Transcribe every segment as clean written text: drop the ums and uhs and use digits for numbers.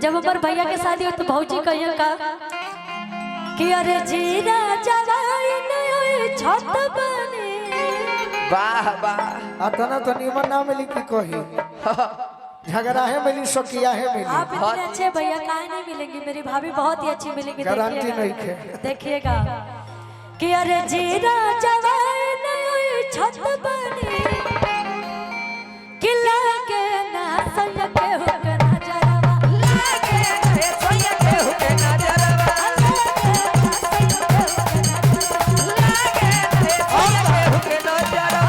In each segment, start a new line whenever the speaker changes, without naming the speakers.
जब हमारे भैया के शादी हो तो भौजी कहिए का कि अरे जीरा जवाई नहीं छत बने।
वाह वाह
अतना तो निमन ना मिली की कही झगड़ा है मिली शोकिया है मिली।
आप इतने अच्छे भैया काहे नहीं मिलेंगे, मेरी भाभी बहुत ही अच्छी मिलेगी।
गारंटी नहीं है।
देखिएगा कि अरे जीरा जवाई नहीं छत बने कि लागे ना सैया के हुके नजरवा
लागे रे सोया के हुके नजरवा लागे रे सोया के हुके नजरवा।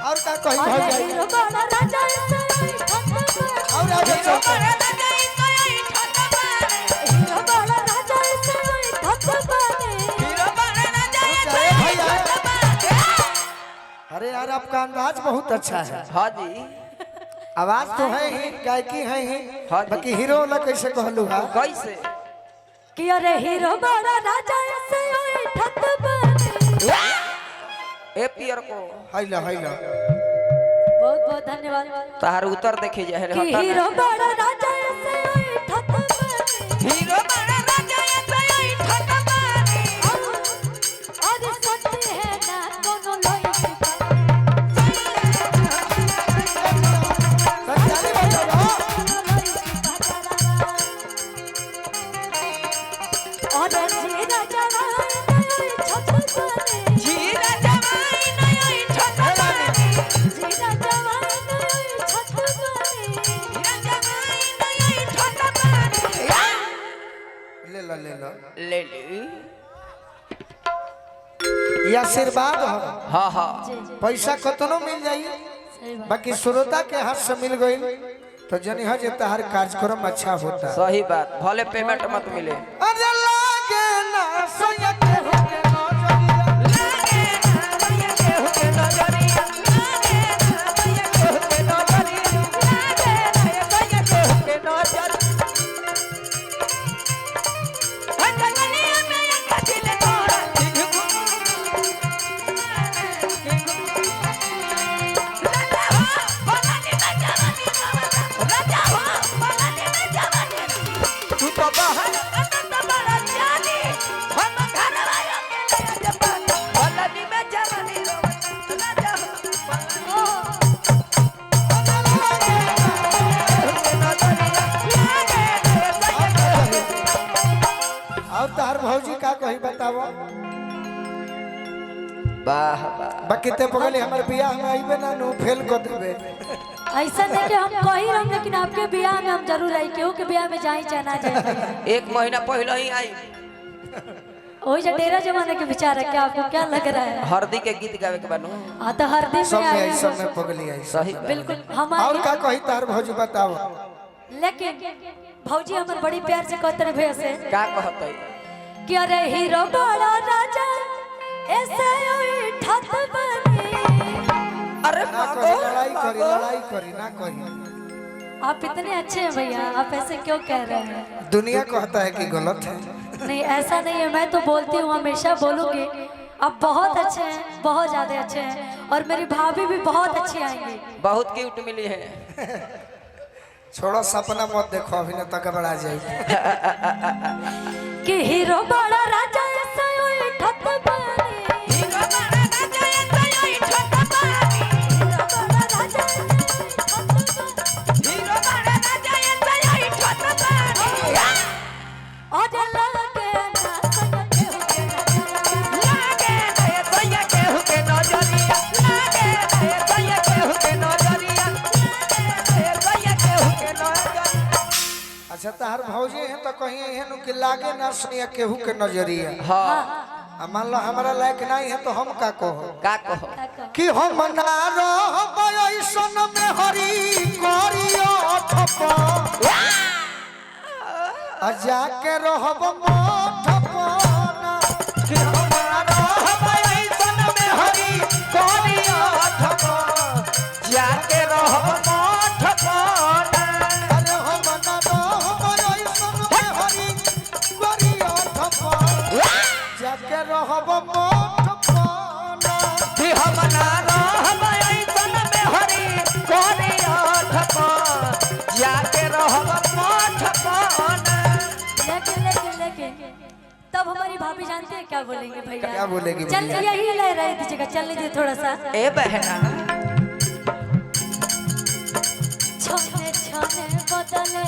और का कही भाई जाई
हीरो बड़ा राजा सैया छत बने।
और आगे चल
हीरो बड़ा राजा सैया छत बने।
अरे यार आपका अंदाज बहुत अच्छा है।
हाँ जी
आवाज तो है ही, गायकी है ही,
हाँ जी।
बाकी हीरो वाला कैसे कहलू हा?
कैसे
कि अरे हीरो बड़ा राजा से ठत बने।
ए पियर को
हैला हैला
बहुत बहुत धन्यवाद।
तार उत्तर देखे जाए
कि हीरो बड़ा राजा से ठत बने।
हीरो बड़ा राजा ये ठट मारे
और सत्य है ना कोनो लोई की
सच्चाई बताओ।
और जीरा जवाई छत बने।
जीरा जवाई नहीं ठट मारे
जीरा जवाई छत बने।
जीरा जवाई नहीं ठट मारे
ले लो ले लो,
ले ली।
ये आशीर्वाद हो।
हाँ हाँ
पैसा कतनो मिल जाई,
सही बात।
बाकी श्रोता के हाथ से मिल गई तो जनी है जे तहार कार्यक्रम अच्छा होता।
सही बात, भले पेमेंट मत मिले।
अरे लागे ना सैया के होके नजरिया।
लागे ना भैया के होके नजरिया लागे ना भैया के होके नजरिया। हटगलिया में एक दिल तोड़ा तू तो बहन अनंत बड़ा जानी हम घर वालों के लिए जबान बलनी में जवानी रो राजा
और तहार भौजी का कही बताओ।
वाह वाह
बाकी ते पगले हमर बियाह में आइबे ना नु फेल कर देबे।
ऐसा नहीं कि हम कही रहे लेकिन आपके ब्याह में हम जरूर आई, केहू के ब्याह में जाई चाहे ना जाए।
एक महीना पहले ही आई
वही जो डेरा जमाने के विचार है, क्या आपको क्या लग रहा है?
हरदी के गीत गावे के बनू।
हाँ तो हर दिन
सब
में
में
आए
आई, सब में पगली आई।
सही बात।
बिल्कुल
और
हमारे।
का कही तहार भौजी बताओ।
लेकिन भौजी हमारे बड़ी प्यार से कहते रहे भैया से
का कहतै
कि अरे हीरो बड़ा राजा ऐसे ठत बने।
अरे
ना करी लड़ाई करी ना कही।
आप इतने अच्छे हैं भैया, आप ऐसे क्यों कह रहे हैं?
दुनिया कहता है कि गलत है।
नहीं ऐसा नहीं है, मैं तो बोलती हूँ, हमेशा बोलूंगी। आप बहुत अच्छे हैं, बहुत ज्यादा अच्छे हैं, और मेरी भाभी भी बहुत अच्छी आएंगी।
बहुत क्यूट मिली है।
छोड़ो सपना मत देखो, अभी न तक बड़ा जाए।
कि हीरो बड़ा राजा ऐसा ठत बने।
हीरो बड़ा राजा ये ठट मारे
हीरो बड़ा राजा ऐसे ठत बने।
हीरो बड़ा राजा ये ठट मारे
और लागे ना सैया के हुके नजरवा।
लागे रे भैया के होके नजरिया लागे रे भैया के होके नजरिया।
अच्छा तहार भौजी है तो कहीं एहन कि लागे ना सुनिया केहू के नजरिया।
हाँ
आ मान लो हमारा लायक नहीं है तो हम का कहो
का कहो
कि हम ना रहब ऐसन में हरी करियो ठपा आ जाके रहब मोठ पाना। कि हम ना रहब ऐसन में हरी करियो ठपा
जाके रहब मठ पाना।
अरे हम ना रहब ऐसन में हरी करियो ठपा जाके रहब मोठ पाना।
कि हम ना रहब ऐसन में हरी कोरिया ठपा जाके रहब मठ पाना।
भाभी जानते हैं क्या बोलेंगे भैया?
क्या बोलेगी
चल
भैया?
यही ले रहे दीजिएगा, चल लीजिए थोड़ा सा।
ए बहना
छोने छोने बदले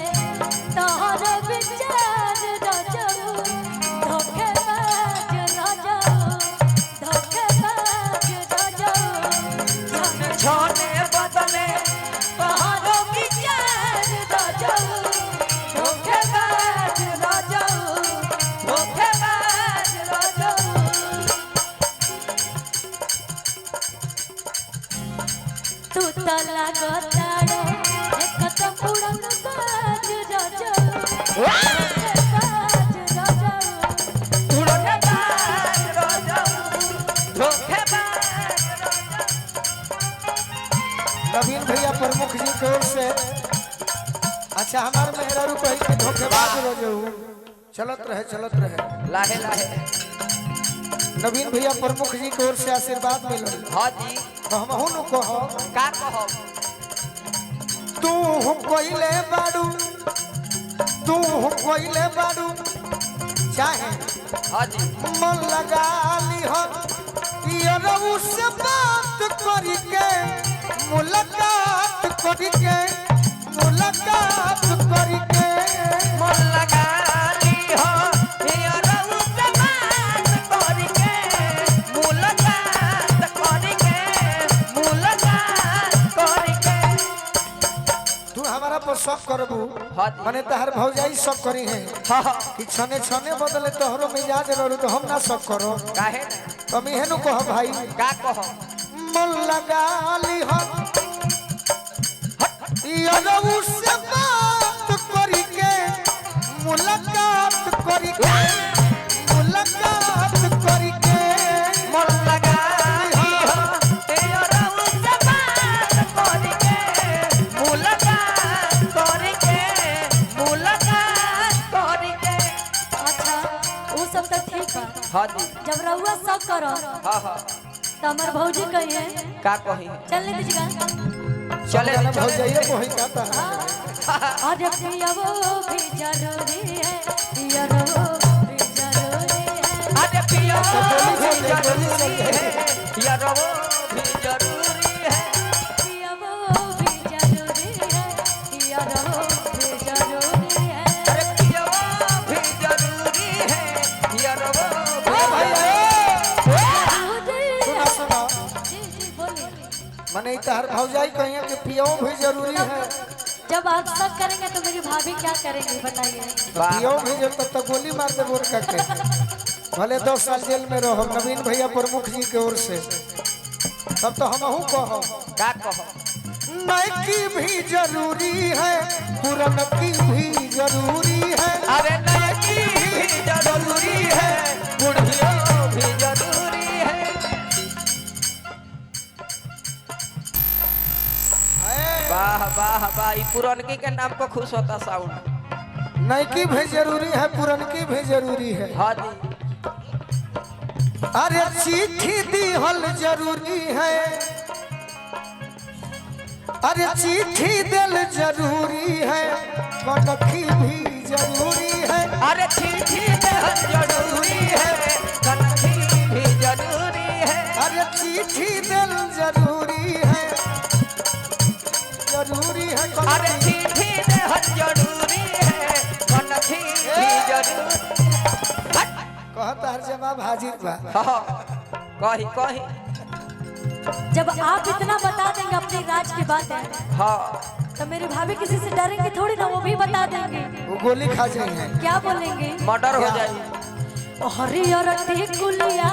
तोहरे विचार रजऊ, धोखेबाज रजऊ, धोखेबाज रजऊ।
छोने बदले तोहरो विचार रजऊ, धोखेबाज रजऊ, धोखेबाज रजऊ।
तू तो लागताड़ो एक तो पुरन बाज रजऊ, धोखेबाज रजऊ।
धोखेबाज रजऊ, धोखेबाज रजऊ।
नवीन भैया प्रमुख जी की ओर से अच्छा हमार मेहरारू कही के धोखेबाज रोजू चलत रहे
लाहे लाहे
नवीन भैया प्रमुख जी की ओर से आशीर्वाद मिलल
हाँ जी
तो हमहू नु कहो
का कहब
तू कोइले बाड़ू चाहे
हाँ जी
मन लगा ली हो पियरऊ से बात करी के मुलाकात करी के
मन लगा ली हो हियरऊ से बात करके मुलाकात करके
तू हमारा पर शक करबू
हाँ जी
मने तहर भौजाई शक करी है
हाँ हाँ
कि छने छने बदले तोहरो मिजाज रहू तो हम ना शक करो
काहे
तुम इहेनु कह भाई
का कहब
मन लगा ली हो पियरऊ से बात करी के मुलाकात करी के
मन लगा ली हो हियरऊ से बात करके मुलाकात करके
अच्छा वो सब तो ठीक है,
हाँ जी
जब रहुआ सब करो
हाँ हाँ
तो हमारे भौजी कहिए
का कही
चल ले दीजिएगा।
चले
जाना
चले
भौजाइए वही कहता है
अरे पियावो भी जरूरी है, पियरो भी जरूरी है।
अरे पिया भी
जरूरी
जरूरी
है।
है यारो भी जरूरी है
पियावो भी जरूरी है, पियरो भी जरूरी है।
अरे पिया भी जरूरी है यारो
सुना
जी बोलिए।
मने तहर भौजाई कहिए कि पियो भी जरूरी है
जब आप सब करेंगे तो मेरी भाभी क्या करेंगी बताइए?
पियो भी जब तब तक गोली मार दे बोर करके भले 2 साल जेल में रहो नवीन भैया प्रमुख जी की ओर से तब तो हमहू कहो
का कहो
नैकी भी जरूरी है पुरनकी भी जरूरी है
अरे नयकी भी जरूरी है बुढ़िया भी जरूरी है वाह वाह वाह ई पुरनकी के नाम पर खुश होता साउंड
नैकी भी जरूरी है पुरनकी भी जरूरी है
हाँ जी
अरे चिट्ठी दिहल जरूरी है अरे चिट्ठी दिल जरूरी है कनखी भी जरूरी है
अरे चिट्ठी देहल जरूरी है कनखी भी जरूरी है
अरे चिट्ठी दिल जरूरी है
अरे चिट्ठी देहल जरूरी है कनखी भी जरूरी
कहता हर जवाब हाजिर बा
हाँ कही कही
जब आप इतना बता देंगे अपनी राज की बातें
हाँ
तो मेरी भाभी किसी से डरेंगे थोड़ी ना, वो भी बता देंगे।
वो गोली खा जाएंगे
क्या बोलेंगे?
मर्डर हो जाएगी
हरियर टिकुलिया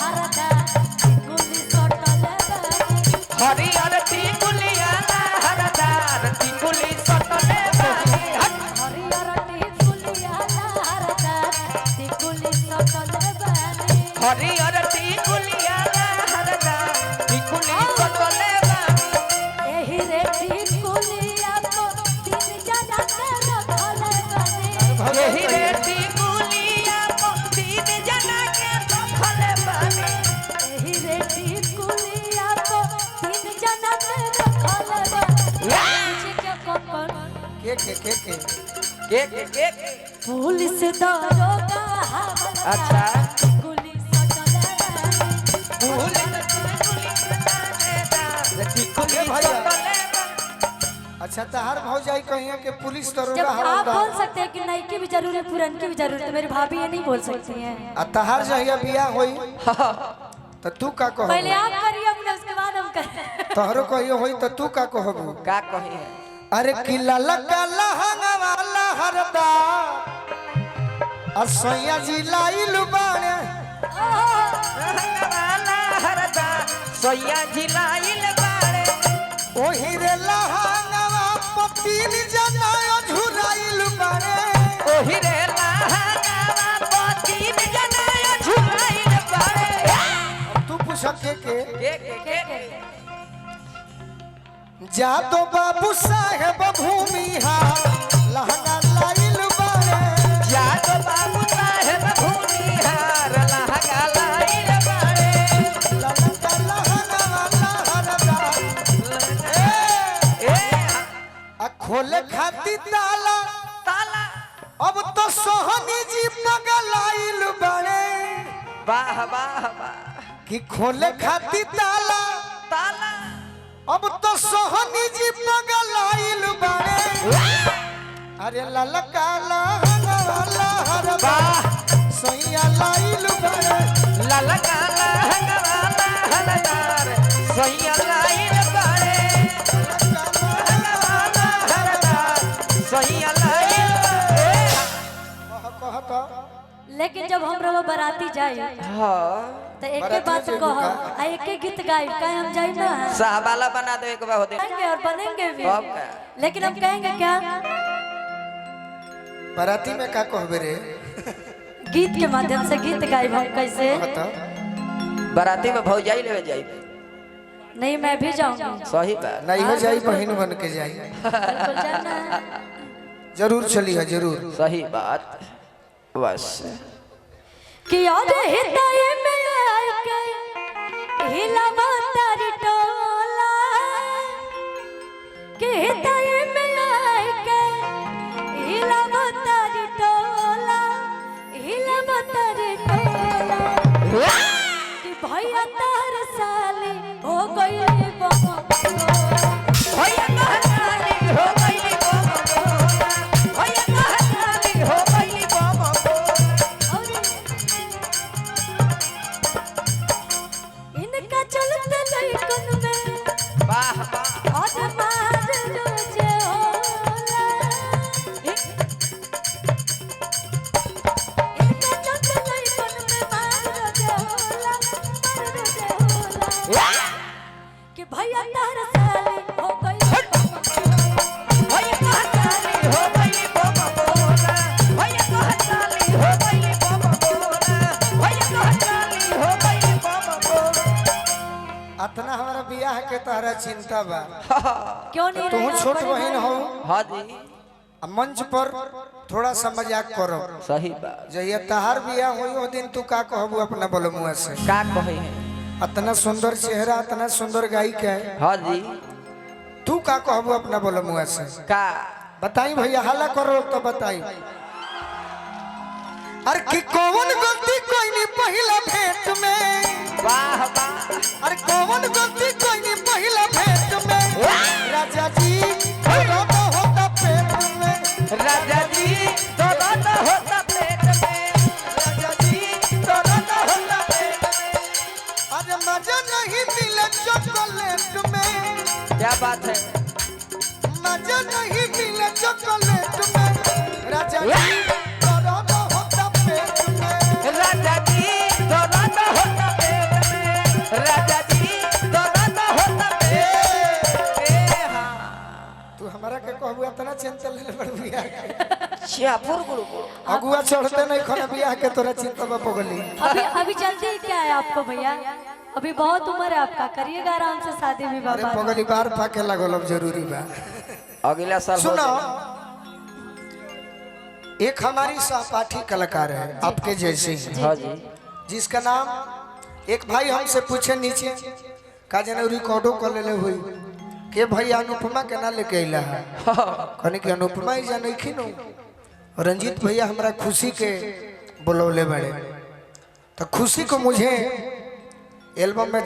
हरदा टिकुली सटले
हरियर टिकुलिया हरदार टिकुली सटले बानी
हरियर टिकुलिया हरदा टिकुली सटले बानी
हरियर टिकुलिया हरदार टिकुली सटले बानी
एही रे टिकुलिया को तीन जना के रखले बानी
यही रे टिकुलिया को तीन जना के रखले बानी
एही रे टिकुलिया को तीन जना के रखले बानी क्या कौन
के
के
पुलिस दारोगा हवलदार
अच्छा
गुली सटले रानी
भूल
ए भैया अच्छा तहार भौजाई कहिए कि पुलिस
जब
दरोगा
आप
हवलदार
बोल सकते हैं कि नई की भी जरूरत है पुरान की भी जरूरत है, मेरी भाभी ये नहीं बोल सकती हैं।
आ तहार जहिया बियाह होई तो तू का कहबू
पहले आप करिए अपने, उसके बाद हम करें।
तोहरो कहियो होई तो तू का कहबू
का कही है
अरे किला लगा लहंगवाला हरदा असैया जी लाइल बाणे
वाला हरदा सोया झिलाइल बाड़े
ओही रे लहंगवा पतीन जना झुराइल बाणे
ओही रे लहंगावा पतीन जनाया झुलाइल बाड़े
अब तू पूछ के जादो बाबू साहेब भूमिहा लहंगा लाइल बाणे
याद बाबू साहेब भूमिहार लहंगा लाइल बाड़े
ललका लहंगवाला हरदा
ए
आ खोले खाती ताला
ताला
अब तो सोहनी जी पगलाइल बड़े
वाह वाह वाह
कि खोले खाती ताला
ताला
अब तो सोहनी जी पगलाइल बड़े अरे ललका लहंगवाला हरदा सैया लाइल बड़े
ललका लहंगावा हरदार सैया लाइल बाड़े लहंगावा हरदार सैया लाइल
कह तो
लेकिन जब हम रहो बराती जाए
हां
तो एक
बराती
बात
से
कहो
रुका।
आ एक गीत गाए कहे हम जाए ना
साहबाला बना दो एक बार होते
गाएंगे और बनेंगे भी,
कब का?
लेकिन हम कहेंगे क्या
बराती में का कहबे रे
गीत के माध्यम से गीत गाए हम कैसे।
कह तो
बराती में भौजाई लेवे जाई
नहीं मैं भी जाऊंगी,
सही बात
नहीं हो जाई बहन बन के जाई
बिल्कुल जाना है।
जरूर चली है जरूर
सही बात बस
कि याद हृदय में आके हिलावा तारी टोला, कि हृदय में आके हिलावा तारी टोला, हिलावा तारी टोला, कि भैया तार साले हो गई बाबा
भैया कहताली हो गईली बाबा बोला भैया कहताली हो गईली बाबा बोला
इनका चलते लइकन में
वाह वाह
और मार रोजे होला, इनका चलते लइकन में मार रोजे होला, मार रोजे होला, कि भैया तार साले हो गई
भैया कहताली हो गईली बाबा बोला भैया कहताली हो गईली बाबा बोला भैया कहताली हो गईली बाबा बोला
अतना हमारा बियाह के तहरा चिंता बा
क्यों नहीं
तू
रहेगा
छोट
बड़े
बहन हो
हां जी
आ मंच पर थोड़ा सा मजाक करो
सही बात
जहिया तहार बियाह होई ओ दिन तू का कहबू अपना बोलमुआ से
का कहे हैं
इतना सुंदर चेहरा इतना सुंदर गायिका है
हां जी
तू का कहबू अपना बोलमुआ से
का
बताई भैया हल्ला करो तो बताई अरे कि कौन गलती कोई नहीं पहला भेंट में
वाह वाह
अरे कौन गलती कोई नहीं पहला भेंट में राजा जी दर्द होता पेट में
राजा जी दर्द होता पेट में
राजा जी दर्द होता पेट में अरे मजा नहीं मिले चॉकलेट में
क्या बात है
मजा नहीं मिले चॉकलेट में राजा जी दर्द होता पेट में
राजा जी दर्द होता पेट में राजा जी दर्द होता पेट में हां
तू हमारा के कहबू इतना चिंता ले बड़ बियाह के
छियापुर गुरु
अगुआ चढ़ते नहीं खाना बियाह के तोरा चिंता बा पगली
अभी अभी जल्दी क्या है आपको भैया, अभी बहुत उम्र है आपका, करिएगा आराम से शादी विवाह
अरे
बाद।
पगली बार फाके लगल अब जरूरी बा
अगला साल हो
सुनो
जाएगा।
एक हमारी सहपाठी कलाकार है आपके जैसे ही,
हाँ जी
जिसका नाम एक भाई हमसे पूछे नीचे का जने रिकॉर्डो कर लेले हुई के भाई अनुपमा के ना लेके अइला है कहने कि अनुपमा ही जाने की नो रंजीत भैया हमरा खुशी के बुलौले बड़े तो खुशी को मुझे एल्बम में